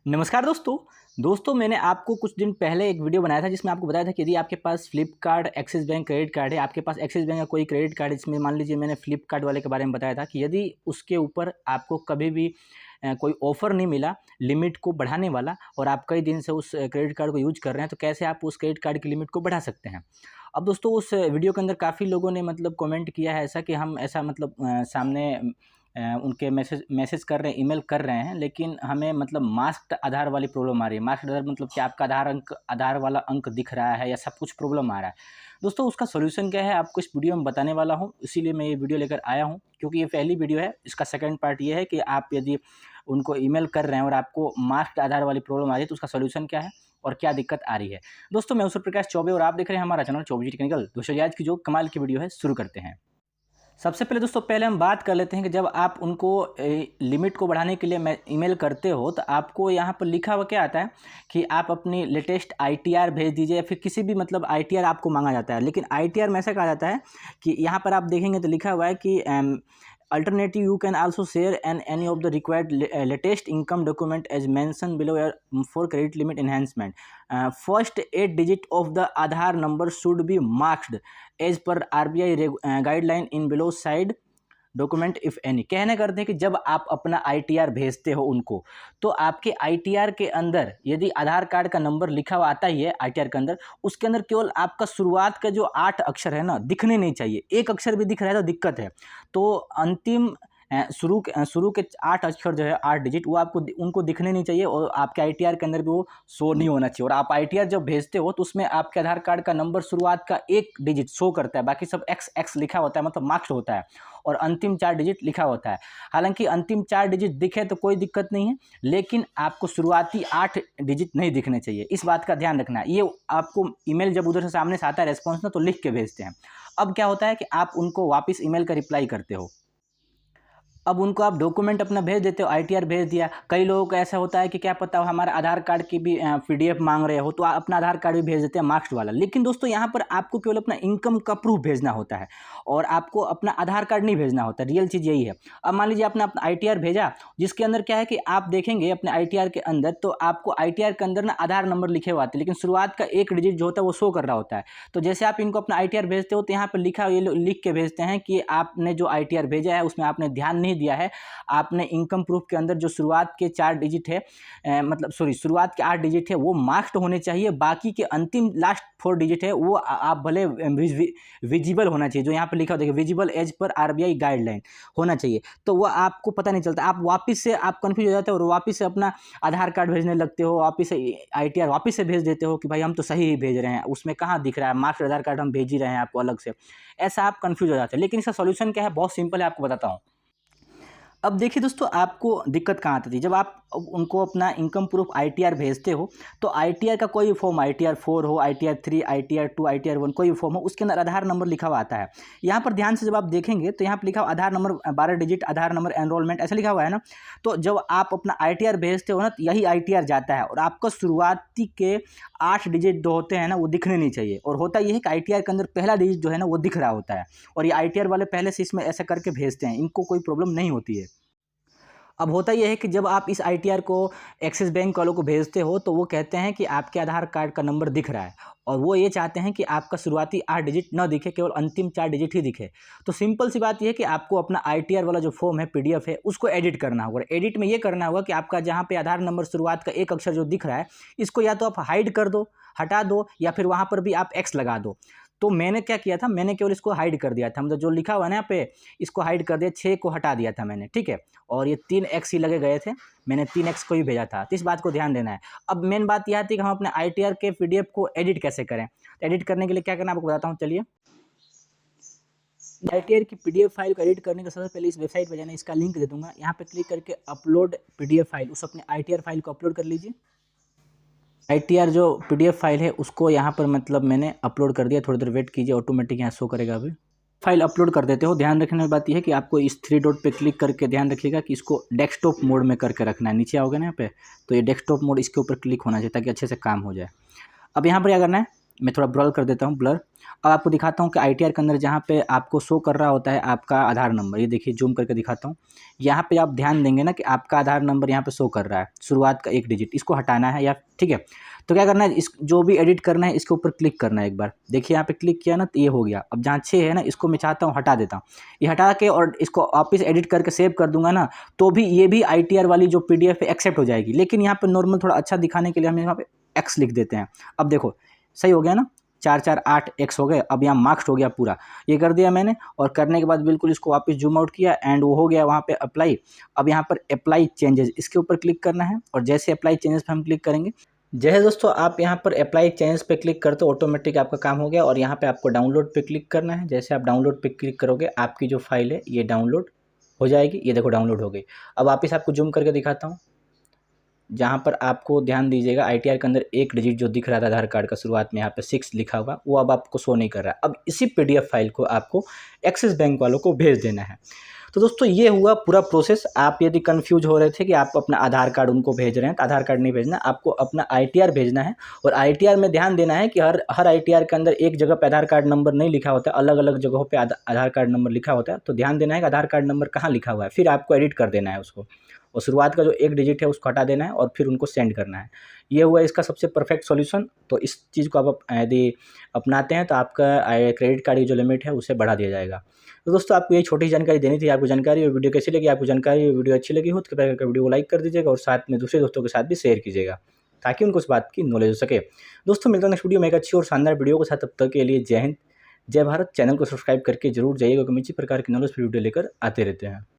नमस्कार दोस्तों मैंने आपको कुछ दिन पहले एक वीडियो बनाया था जिसमें आपको बताया था कि यदि आपके पास Flipkart Axis bank credit card है, आपके पास एक्सिस बैंक का कोई क्रेडिट कार्ड है, जिसमें मान लीजिए मैंने फ्लिपकार्ट वाले के बारे में बताया था कि यदि उसके ऊपर आपको कभी भी कोई ऑफ़र नहीं मिला लिमिट को बढ़ाने वाला और आप कई दिन से उस क्रेडिट कार्ड को यूज कर रहे हैं, तो कैसे आप उस क्रेडिट कार्ड की लिमिट को बढ़ा सकते हैं। अब दोस्तों उस वीडियो के अंदर काफ़ी लोगों ने मतलब कमेंट किया है ऐसा कि हम ऐसा मतलब सामने उनके मैसेज कर रहे हैं, ईमेल कर रहे हैं, लेकिन हमें मतलब मास्क्ड आधार वाली प्रॉब्लम आ रही है। मास्क्ड आधार मतलब कि आपका आधार वाला अंक दिख रहा है या सब कुछ प्रॉब्लम आ रहा है। दोस्तों उसका सॉल्यूशन क्या है आपको इस वीडियो में बताने वाला हूँ, इसीलिए मैं ये वीडियो लेकर आया हूँ, क्योंकि ये पहली वीडियो है। इसका सेकंड पार्ट ये है कि आप यदि उनको ईमेल कर रहे हैं और आपको मास्क्ड आधार वाली प्रॉब्लम आ रही है, तो उसका सॉल्यूशन क्या है और क्या दिक्कत आ रही है। दोस्तों मैं सूर्य प्रकाश चौबे और आप देख रहे हैं हमारा चैनल चौबे टेक्निकल। दोस्तों आज की जो कमाल की वीडियो है शुरू करते हैं। सबसे पहले दोस्तों पहले हम बात कर लेते हैं कि जब आप उनको लिमिट को बढ़ाने के लिए ईमेल करते हो, तो आपको यहाँ पर लिखा हुआ क्या आता है कि आप अपनी लेटेस्ट आईटीआर भेज दीजिए, या फिर किसी भी मतलब आईटीआर आपको मांगा जाता है। लेकिन आईटीआर में ऐसा कहा जाता है कि यहाँ पर आप देखेंगे तो लिखा हुआ है कि alternative you can also share any of the required latest income document as mentioned below for credit limit enhancement. First 8 digit of the Aadhaar number should be marked as per RBI guideline in below side document if any. कहने करते हैं कि जब आप अपना ITR भेजते हो उनको, तो आपके आईटीआर के अंदर यदि आधार कार्ड का नंबर लिखा हुआ आता ही है आईटीआर के अंदर, उसके अंदर केवल आपका शुरुआत का जो 8 अक्षर है ना, दिखने नहीं चाहिए। एक अक्षर भी दिख रहा है तो दिक्कत है। तो अंतिम शुरू के 8 अक्षर जो है 8 डिजिट, वो आपको उनको दिखने नहीं चाहिए और आपके आईटीआर के अंदर भी वो शो नहीं होना चाहिए। और आप आईटीआर जब भेजते हो तो उसमें आपके आधार कार्ड का नंबर शुरुआत का 1 डिजिट शो करता है, बाकी सब एक्स लिखा होता है, मतलब मार्क्स होता है, और अंतिम 4 डिजिट लिखा होता है। हालांकि अंतिम 4 डिजिट दिखे तो कोई दिक्कत नहीं है, लेकिन आपको शुरुआती 8 डिजिट नहीं दिखने चाहिए। इस बात का ध्यान रखना है। ये आपको ईमेल जब उधर से सामने से आता है रेस्पॉन्स ना, तो लिख के भेजते हैं। अब क्या होता है कि आप उनको वापस ईमेल का रिप्लाई करते हो। अब उनको आप डॉक्यूमेंट अपना भेज देते हो, आईटीआर भेज दिया। कई लोगों को ऐसा होता है कि क्या पता हो हमारा आधार कार्ड की भी पीडीएफ मांग रहे हो, तो आप अपना आधार कार्ड भी भेज देते हैं मार्क्स वाला। लेकिन दोस्तों यहाँ पर आपको केवल अपना इनकम का प्रूफ भेजना होता है और आपको अपना आधार कार्ड नहीं भेजना होता। रियल चीज़ यही है। अब मान लीजिए आपने अपना आईटीआर भेजा, जिसके अंदर क्या है कि आप देखेंगे अपने आईटीआर के अंदर, तो आपको आईटीआर के अंदर ना आधार नंबर लिखे हुए आते हैं, लेकिन शुरुआत का 1 डिजिट जो होता है वो शो कर रहा होता है। तो जैसे आप इनको अपना आईटीआर भेजते हो, तो यहाँ पर लिखा ये लिख के भेजते हैं कि आपने जो आईटीआर भेजा है उसमें आपने ध्यान नहीं दिया है। आपने इनकम प्रूफ के अंदर जो शुरुआत के 4 डिजिट है, शुरुआत के 8 डिजिट है, वो मार्क्ड होने चाहिए। बाकी के अंतिम लास्ट 4 डिजिट है वो आप भले विजिबल होना चाहिए। जो यहाँ पर लिखा हो देखिए, विजिबल एज पर आरबीआई गाइडलाइन होना चाहिए। तो वो आपको पता नहीं चलता, आप वापस से आप कंफ्यूज हो जाते हो और वापस से अपना आधार कार्ड भेजने लगते हो, वापस से आईटीआर वापस से भेज देते हो कि भाई हम तो सही ही भेज रहे हैं, उसमें कहाँ दिख रहा है मार्क्स आधार कार्ड हम भेज ही रहे हैं आपको अलग से। ऐसा आप कंफ्यूज हो जाते हैं। लेकिन इसका सॉल्यूशन क्या है, बहुत सिंपल है, आपको बताता हूँ। अब देखिए दोस्तों, आपको दिक्कत कहाँ आती थी, जब आप उनको अपना इनकम प्रूफ आईटीआर भेजते हो, तो आईटीआर का कोई फॉर्म, आईटीआर 4 हो, आईटीआर 3, आईटीआर 2, आईटीआर 1, कोई भी फॉर्म हो, उसके अंदर आधार नंबर लिखा हुआ आता है। यहाँ पर ध्यान से जब आप देखेंगे तो यहाँ पर लिखा हुआ आधार नंबर 12 डिजिट, आधार नंबर एनरोलमेंट, ऐसा लिखा हुआ है ना। तो जब आप अपना आईटीआर भेजते हो ना, तो यही आईटीआर जाता है और आपका शुरुआती के 8 डिजिट जो होते हैं ना, वो दिखने नहीं चाहिए। और होता यह है कि आईटीआर के अंदर पहला डिजिट जो है ना, वो दिख रहा होता है, और ये आईटीआर वाले पहले से इसमें ऐसा करके भेजते हैं, इनको कोई प्रॉब्लम नहीं होती है। अब होता यह है कि जब आप इस आईटीआर को एक्सिस बैंक वालों को भेजते हो, तो वो कहते हैं कि आपके आधार कार्ड का नंबर दिख रहा है, और वो ये चाहते हैं कि आपका शुरुआती 8 डिजिट ना दिखे, केवल अंतिम 4 डिजिट ही दिखे। तो सिंपल सी बात यह है कि आपको अपना आईटीआर वाला जो फॉर्म है, पीडीएफ है, उसको एडिट करना होगा। एडिट में ये करना होगा कि आपका जहाँ पे आधार नंबर शुरुआत का 1 अक्षर जो दिख रहा है, इसको या तो आप हाइड कर दो, हटा दो, या फिर वहाँ पर भी आप एक्स लगा दो। तो मैंने क्या किया था, मैंने केवल इसको हाइड कर दिया था, मतलब जो लिखा हुआ है ना यहाँ पे, इसको हाइड कर दिया, 6 को हटा दिया था मैंने, ठीक है। और ये 3 एक्स ही लगे गए थे, मैंने 3 एक्स को ही भेजा था, तो इस बात को ध्यान देना है। अब मेन बात यह थी कि हम अपने आईटीआर के पीडीएफ को एडिट कैसे करें। तो एडिट करने के लिए क्या करना आपको बताता हूँ, चलिए। आईटीआर की पीडीएफ फाइल को एडिट करने का सबसे पहले इस वेबसाइट पर जाना, इसका लिंक दे दूंगा, यहाँ पे क्लिक करके अपलोड पीडीएफ फाइल, उस अपने आईटीआर फाइल को अपलोड कर लीजिए। आईटीआर जो पीडीएफ फाइल है उसको यहाँ पर मतलब मैंने अपलोड कर दिया। थोड़ी देर वेट कीजिए, ऑटोमेटिक यहाँ शो करेगा। अभी फाइल अपलोड कर देते हो। ध्यान रखने वाली बात यह है कि आपको इस 3 डॉट पे क्लिक करके ध्यान रखिएगा कि इसको डेस्कटॉप मोड में करके रखना है। नीचे आओगे ना यहाँ पे, तो ये डेस्कटॉप मोड इसके ऊपर क्लिक होना चाहिए ताकि अच्छे से काम हो जाए। अब यहाँ पर क्या करना है, मैं थोड़ा ब्लर कर देता हूँ, ब्लर। अब आपको दिखाता हूँ कि ITR के अंदर जहाँ पे आपको शो कर रहा होता है आपका आधार नंबर, ये देखिए जूम करके दिखाता हूँ। यहाँ पे आप ध्यान देंगे ना कि आपका आधार नंबर यहाँ पे शो कर रहा है, शुरुआत का 1 डिजिट, इसको हटाना है या ठीक है। तो क्या करना है, इस जो भी एडिट करना है इसके ऊपर क्लिक करना है एक बार। देखिए यहाँ पे क्लिक किया ना तो ये हो गया। अब जहाँ 6 है ना, इसको मैं चाहता हूँ हटा देता हूँ। ये हटा के और इसको वापस एडिट करके सेव कर दूंगा ना, तो भी ये भी ITR वाली जो PDF है एक्सेप्ट हो जाएगी। लेकिन यहाँ पे नॉर्मल थोड़ा अच्छा दिखाने के लिए हम यहाँ पे X लिख देते हैं। अब देखो सही हो गया ना, 448X हो गए। अब यहाँ मार्क्स हो गया पूरा, ये कर दिया मैंने। और करने के बाद बिल्कुल इसको वापस जूम आउट किया एंड वो हो गया वहाँ पे अप्लाई। अब यहाँ पर अप्लाई चेंजेस, इसके ऊपर क्लिक करना है और जैसे अप्लाई चेंजेस पे हम क्लिक करेंगे, जैसे दोस्तों आप यहाँ पर अप्लाई चेंजेस पे क्लिक करते हो ऑटोमेटिक आपका काम हो गया। और यहाँ पे आपको डाउनलोड पे क्लिक करना है। जैसे आप डाउनलोड पे क्लिक करोगे आपकी जो फाइल है ये डाउनलोड हो जाएगी। ये देखो डाउनलोड हो गई। अब वापस आपको जूम करके दिखाता हूँ, जहाँ पर आपको ध्यान दीजिएगा ITR के अंदर 1 डिजिट जो दिख रहा था आधार कार्ड का शुरुआत में, यहाँ पे 6 लिखा हुआ, वो अब आपको शो नहीं कर रहा है। अब इसी PDF फाइल को आपको एक्सिस बैंक वालों को भेज देना है। तो दोस्तों ये हुआ पूरा प्रोसेस। आप यदि कंफ्यूज हो रहे थे कि आप अपना आधार कार्ड उनको भेज रहे हैं, तो आधार कार्ड नहीं भेजना, आपको अपना ITR भेजना है। और ITR में ध्यान देना है कि हर ITR के अंदर एक जगह पे आधार कार्ड नंबर नहीं लिखा होता है, अलग अलग जगहों पे आधार कार्ड नंबर लिखा होता है। तो ध्यान देना है कि आधार कार्ड नंबर कहाँ लिखा हुआ है, फिर आपको एडिट कर देना है उसको। और शुरुआत का जो 1 डिजिट है उसको हटा देना है और फिर उनको सेंड करना है। ये हुआ इसका सबसे परफेक्ट सॉल्यूशन। तो इस चीज़ को आप यदि अपनाते हैं तो आपका क्रेडिट कार्ड की जो लिमिट है उसे बढ़ा दिया जाएगा। तो दोस्तों आपको ये छोटी जानकारी देनी थी। आपको जानकारी और वीडियो कैसी लगी, आपको जानकारी और वीडियो अच्छी लगी हो तो कृपया करके वीडियो को लाइक कर दीजिएगा और साथ में दूसरे दोस्तों के साथ भी शेयर कीजिएगा, ताकि उनको उस बात की नॉलेज हो सके। दोस्तों मिलता है नेक्स्ट वीडियो में एक अच्छी और शानदार वीडियो के साथ। तब तक के लिए जय हिंद, जय भारत। चैनल को सब्सक्राइब करके जरूर जाइएगा, क्योंकि इसी प्रकार की नॉलेज वीडियो लेकर आते रहते हैं।